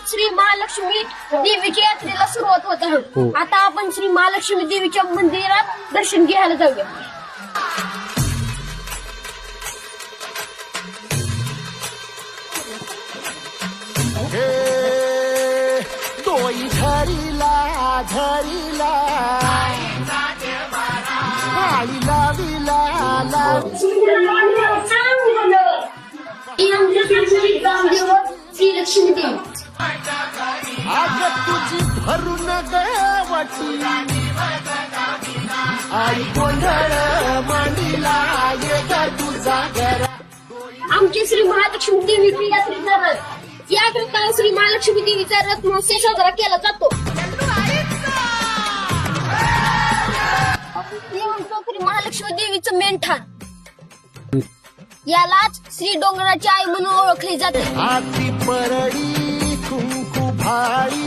श्री महालक्ष्मी देवीच्या यात्रेला सुरुवात होत आहे. आता आपण श्री महालक्ष्मी देवीच्या मंदिरात दर्शन घ्यायला जाऊया. दोई झरीला झरीला आईला विला श्री लक्ष्मी देवी आग तुझी भरून गवटी आई गोंधळ मांडीला येता तुझा घरा. आमची श्री महालक्ष्मी देवीची यात्रेचा रथ. या रथाला श्री महालक्ष्मी देवीचा रथ महोत्सव साजरा केला जातो. श्री महालक्ष्मी देवीचं मेंढाण यालाच श्री डोंगराची आई म्हणून ओळखली जाते. हाती परडी कुंकू भाळी